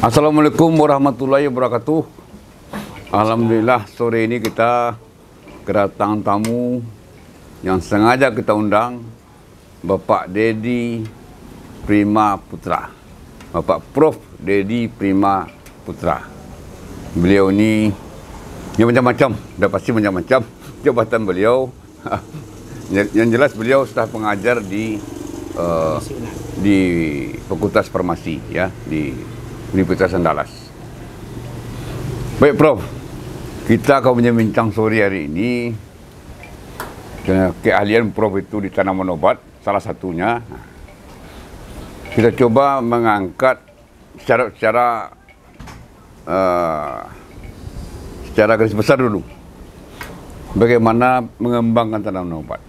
Assalamualaikum warahmatullahi wabarakatuh. Alhamdulillah sore ini kita kedatangan tamu yang sengaja kita undang, Bapak Dedi Prima Putra, Bapak Prof. Dedi Prima Putra. Beliau ini ya macam-macam, dah pasti macam-macam jabatan beliau. Yang jelas beliau sudah pengajar di Fakultas Farmasi ya di Universitas Andalas. Baik Prof, kita akan bincang sore hari ini. Keahlian Prof itu di tanaman obat, salah satunya. Kita coba mengangkat secara garis besar dulu. Bagaimana mengembangkan tanaman obat.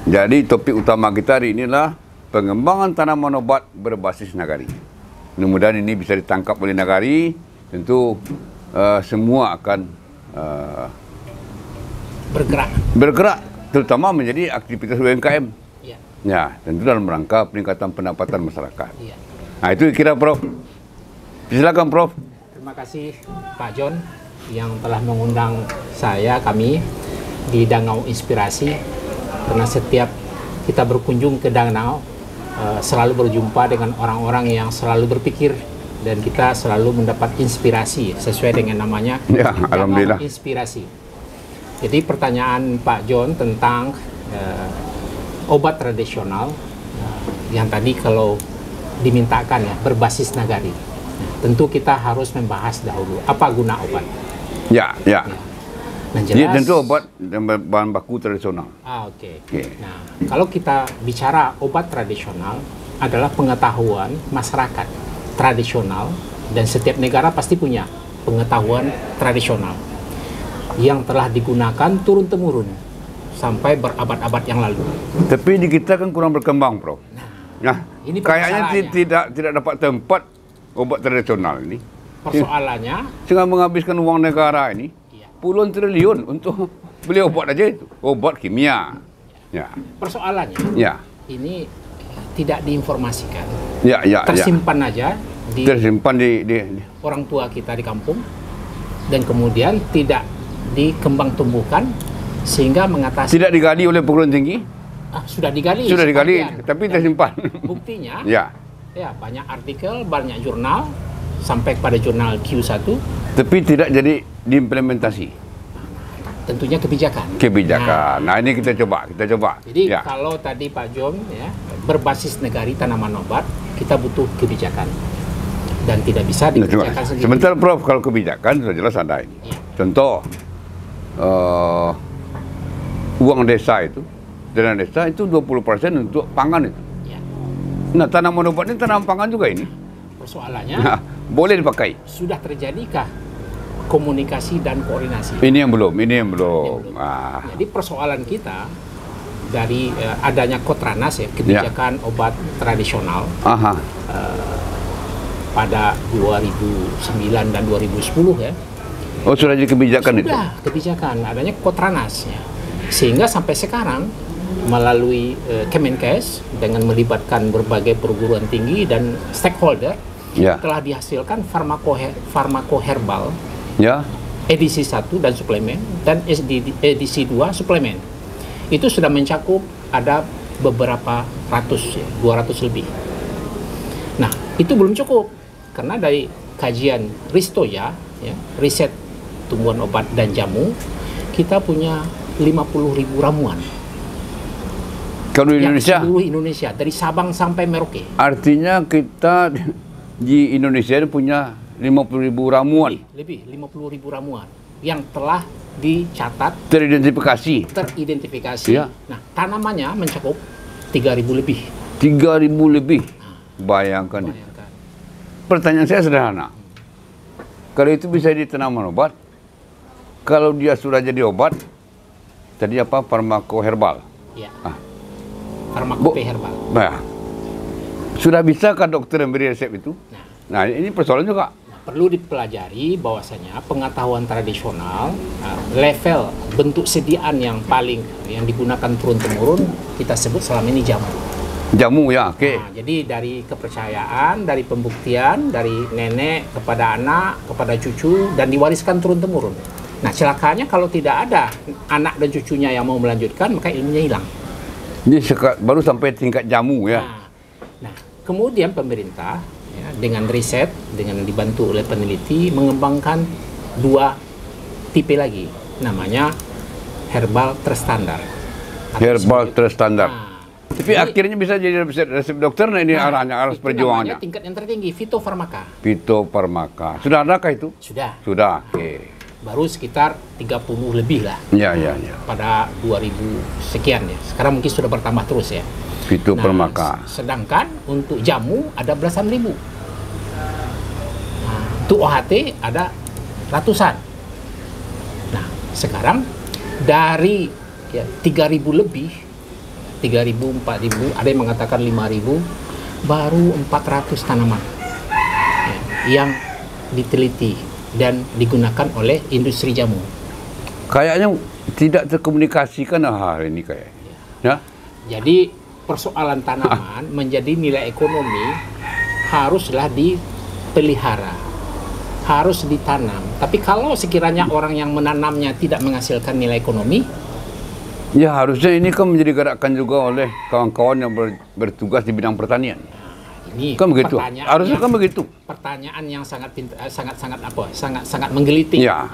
Jadi topik utama kita hari ini adalah pengembangan tanaman obat berbasis nagari. Mudah-mudahan ini bisa ditangkap oleh nagari. Tentu semua akan bergerak, terutama menjadi aktivitas UMKM. Ya, tentu dalam rangka peningkatan pendapatan masyarakat. Ya. Nah, itu kira Prof. Silakan Prof. Terima kasih Pak John yang telah mengundang kami di Danau Inspirasi, karena setiap kita berkunjung ke Danau selalu berjumpa dengan orang-orang yang selalu berpikir dan kita selalu mendapat inspirasi sesuai dengan namanya. Ya, alhamdulillah. Inspirasi. Jadi pertanyaan Pak John tentang obat tradisional yang tadi kalau dimintakan ya berbasis nagari. Tentu kita harus membahas dahulu apa guna obat. Ya. Nah, jelas, dia tentu obat bahan baku tradisional. Oke. Nah, kalau kita bicara obat tradisional adalah pengetahuan masyarakat tradisional dan setiap negara pasti punya pengetahuan tradisional yang telah digunakan turun-temurun sampai berabad-abad yang lalu. Tapi di kita kan kurang berkembang, Prof. Nah, ini kayaknya tidak dapat tempat obat tradisional ini. Persoalannya, dengan menghabiskan uang negara ini puluhan triliun untuk beli obat aja itu, obat kimia. Ya. Persoalannya, ini tidak diinformasikan. Tersimpan aja di orang tua kita di kampung dan kemudian tidak dikembang tumbuhkan sehingga mengatasi. Tidak digali oleh perguruan tinggi? Sudah digali, tapi tersimpan. Buktinya, banyak artikel, banyak jurnal, sampai pada jurnal Q1. Tapi tidak jadi diimplementasi. Tentunya kebijakan. Nah, ini kita coba. Jadi kalau tadi Pak John berbasis negari tanaman obat, kita butuh kebijakan dan tidak bisa dikerjakan sendiri. Sebentar Prof, kalau kebijakan sudah jelas ada ini. Contoh, uang desa itu, dana desa itu 20% untuk pangan itu. Nah, tanaman obat ini tanaman pangan juga ini. Persoalannya, boleh dipakai. Sudah terjadikah komunikasi dan koordinasi? Ini yang belum. Jadi persoalan kita dari adanya Kotranas kebijakan obat tradisional pada 2009 dan 2010 Oh, sudah jadi kebijakan itu? Sudah, kebijakan adanya Kotranas Sehingga sampai sekarang melalui Kemenkes dengan melibatkan berbagai perguruan tinggi dan stakeholder telah dihasilkan farmakoherbal edisi 1 dan suplemen dan edisi 2 suplemen. Itu sudah mencakup ada beberapa ratus, 200 lebih. Nah, itu belum cukup karena dari kajian Ristoya, riset tumbuhan obat dan jamu, kita punya 50.000 ramuan. Kalau Indonesia? Seluruh Indonesia, dari Sabang sampai Merauke. Artinya kita di Indonesia punya 50.000 ramuan. Lebih 50.000 ramuan yang telah dicatat, teridentifikasi. Nah, tanamannya mencakup 3.000 lebih. 3.000 lebih. Bayangkan. Pertanyaan saya sederhana. Kalau itu bisa jadi tanaman obat, kalau dia sudah jadi obat, tadi apa? Farmakoherbal. Farmakoherbal. Nah, sudah bisakah dokter memberi resep itu? Nah, ini persoalan juga. Perlu dipelajari bahwasanya pengetahuan tradisional, level bentuk sediaan yang paling yang digunakan turun-temurun kita sebut selama ini jamu. Jamu ya, oke. Nah, jadi dari kepercayaan, dari pembuktian, dari nenek kepada anak, kepada cucu, dan diwariskan turun-temurun. Nah, celakanya kalau tidak ada anak dan cucunya yang mau melanjutkan, maka ilmunya hilang. Ini baru sampai tingkat jamu ya. Nah, kemudian pemerintah ya, dengan riset, dengan dibantu oleh peneliti, mengembangkan 2 tipe lagi, namanya herbal terstandar. Herbal terstandar. Nah, tapi akhirnya bisa jadi resep dokter, nah ini arahnya, arah perjuangannya. Tingkat yang tertinggi, fitofarmaka. Fitofarmaka. Sudah adakah itu? Sudah. Sudah, oke. Baru sekitar 30 lebih lah. Ya. Pada 2000 sekian ya. Sekarang mungkin sudah bertambah terus ya. Fitofarmaka. Nah, sedangkan untuk jamu ada belasan ribu. Nah, untuk OHT ada ratusan. Nah, sekarang dari ya, 3.000 lebih, 3.000, 4.000, ada yang mengatakan 5.000, baru 400 tanaman ya, yang diteliti dan digunakan oleh industri jamu. Kayaknya tidak terkomunikasikan hari ini kayaknya. Ya? Jadi persoalan tanaman menjadi nilai ekonomi haruslah dipelihara, harus ditanam. Tapi kalau sekiranya orang yang menanamnya tidak menghasilkan nilai ekonomi, ya harusnya ini kan menjadi gerakan juga oleh kawan-kawan yang bertugas di bidang pertanian. Ini kan begitu. Harusnya kan begitu. Pertanyaan yang sangat menggelitik. Ya.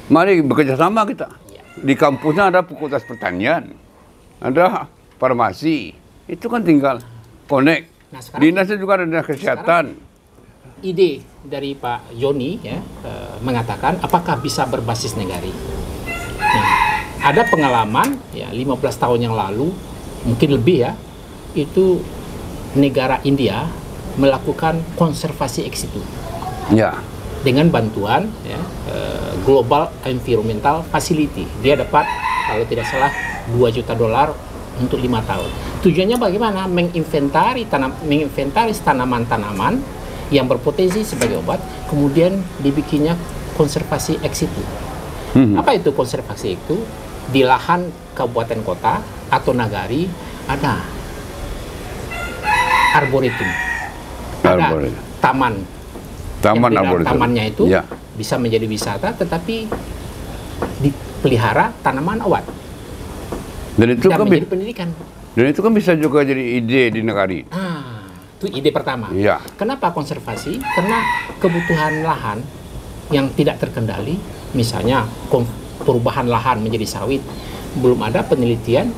Mari bekerja sama kita. Ya. Di kampusnya ada fakultas pertanian, ada farmasi. Itu kan tinggal connect. Nah, dinasnya juga ada dinas kesehatan. Ide dari Pak Joni ya, mengatakan apakah bisa berbasis negari. Nah, ada pengalaman ya 15 tahun yang lalu, mungkin lebih ya, itu negara India melakukan konservasi ex situ. Ya. Dengan bantuan ya, Global Environmental Facility. Dia dapat kalau tidak salah $2 juta untuk 5 tahun. Tujuannya bagaimana? Menginventaris tanaman-tanaman yang berpotensi sebagai obat, kemudian dibikinnya konservasi ex situ. Apa itu konservasi itu? Di lahan kabupaten kota atau nagari ada arboretum, ada taman tamannya itu ya. Bisa menjadi wisata, tetapi dipelihara tanaman obat dan itu kan menjadi pendidikan. Dan itu kan bisa juga jadi ide di negari. Itu ide pertama. Ya. Kenapa konservasi? Karena kebutuhan lahan yang tidak terkendali, misalnya perubahan lahan menjadi sawit, belum ada penelitian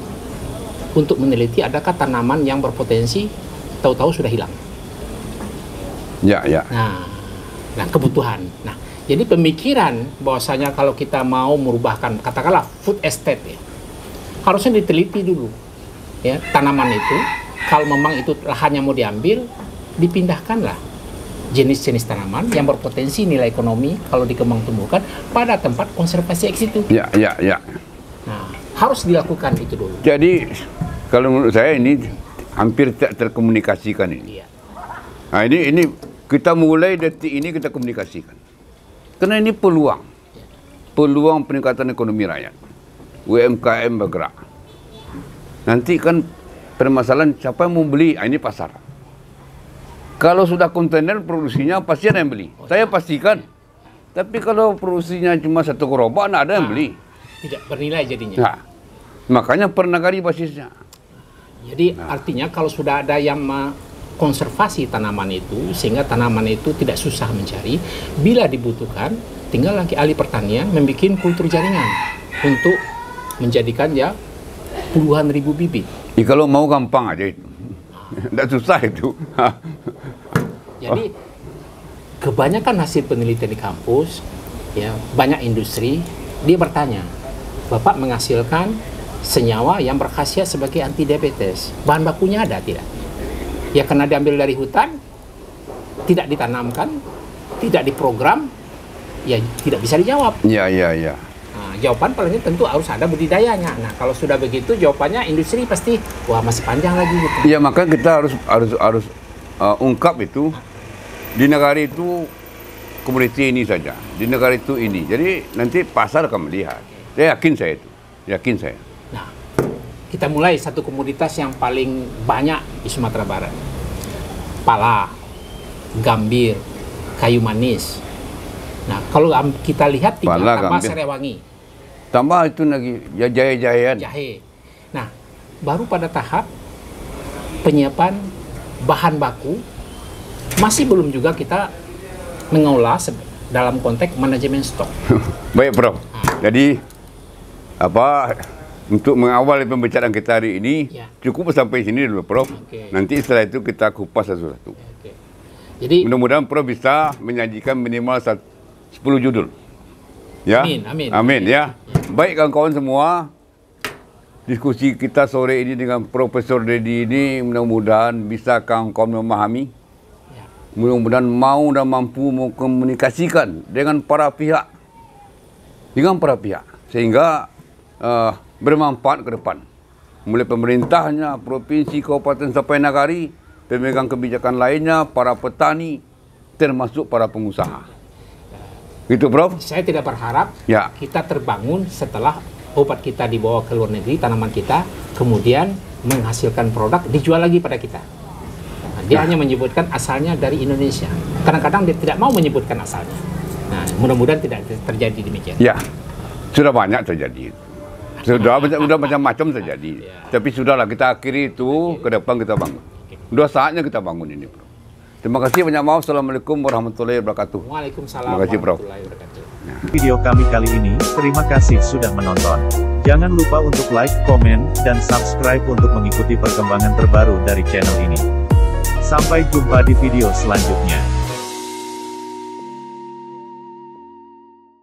untuk meneliti adakah tanaman yang berpotensi, tahu-tahu sudah hilang. Ya. Nah, kebutuhan. Nah, jadi pemikiran bahwasanya kalau kita mau merubahkan, katakanlah food estate ya, harusnya diteliti dulu ya tanaman itu. Kalau memang itu lahannya mau diambil, dipindahkanlah jenis-jenis tanaman yang berpotensi nilai ekonomi kalau dikembang tumbuhkan pada tempat konservasi ex situ. Ya. Nah, harus dilakukan itu dulu. Jadi kalau menurut saya ini hampir tak terkomunikasikan ini. Iya. Nah, ini kita mulai detik ini kita komunikasikan. Karena ini peluang peningkatan ekonomi rakyat. UMKM bergerak. Nanti kan permasalahan siapa yang mau beli, ini pasar. Kalau sudah kontainer produksinya pasti ada yang beli. Saya pastikan. Tapi kalau produksinya cuma 1 gerobak, ada yang beli. Tidak bernilai jadinya. Nah, makanya per nagari basisnya. Jadi artinya kalau sudah ada yang konservasi tanaman itu, sehingga tanaman itu tidak susah mencari, bila dibutuhkan, tinggal lagi ahli pertanian membuat kultur jaringan untuk menjadikan ya puluhan ribu bibit. Kalau mau gampang aja itu. Tidak susah itu. Jadi kebanyakan hasil penelitian di kampus, ya banyak industri, dia bertanya, Bapak menghasilkan senyawa yang berkhasiat sebagai anti diabetes, bahan bakunya ada tidak? Ya karena diambil dari hutan, tidak ditanamkan, tidak diprogram, ya tidak bisa dijawab. Iya. Nah, jawaban paling tentu harus ada budidayanya. Nah, kalau sudah begitu jawabannya industri pasti wah masih panjang lagi gitu. Iya, maka kita harus ungkap itu. Di negara itu komoditi ini saja, di negara itu ini. Jadi nanti pasar akan melihat. Yakin saya itu. Nah, kita mulai satu komoditas yang paling banyak di Sumatera Barat. Pala, gambir, kayu manis. Nah, kalau kita lihat tinggal tambah serewangi. Tambah itu lagi jahe-jahean. Jahe. Nah, baru pada tahap penyiapan bahan baku, masih belum juga kita mengolah dalam konteks manajemen stok. Baik, Prof. Jadi untuk mengawali pembicaraan kita hari ini, cukup sampai sini dulu, Prof. Nanti setelah itu kita kupas satu-satu. Jadi mudah-mudahan Prof bisa menyajikan minimal 10 judul. Ya. Amin ya. Baik kawan-kawan semua, diskusi kita sore ini dengan Profesor Dedi ini mudah-mudahan bisa kawan-kawan memahami. Mudah-mudahan mau dan mampu mengkomunikasikan dengan para pihak. Sehingga bermanfaat ke depan. Mulai pemerintahnya, provinsi, kabupaten sampai nagari, pemegang kebijakan lainnya, para petani, termasuk para pengusaha. Gitu, Prof? Saya tidak berharap kita terbangun setelah obat kita dibawa ke luar negeri, tanaman kita, kemudian menghasilkan produk, dijual lagi pada kita. Nah, dia hanya menyebutkan asalnya dari Indonesia. Kadang-kadang dia tidak mau menyebutkan asalnya. Nah, mudah-mudahan tidak terjadi demikian. Ya, sudah banyak terjadi. Sudah macam-macam terjadi. Tapi sudahlah, kita akhiri itu, ke depan kita bangun. Sudah saatnya kita bangun ini, Prof. Terima kasih banyak. Assalamualaikum warahmatullahi wabarakatuh. Waalaikumsalam Terima kasih, Prof. warahmatullahi wabarakatuh. Video kami kali ini, terima kasih sudah menonton. Jangan lupa untuk like, komen, dan subscribe untuk mengikuti perkembangan terbaru dari channel ini. Sampai jumpa di video selanjutnya.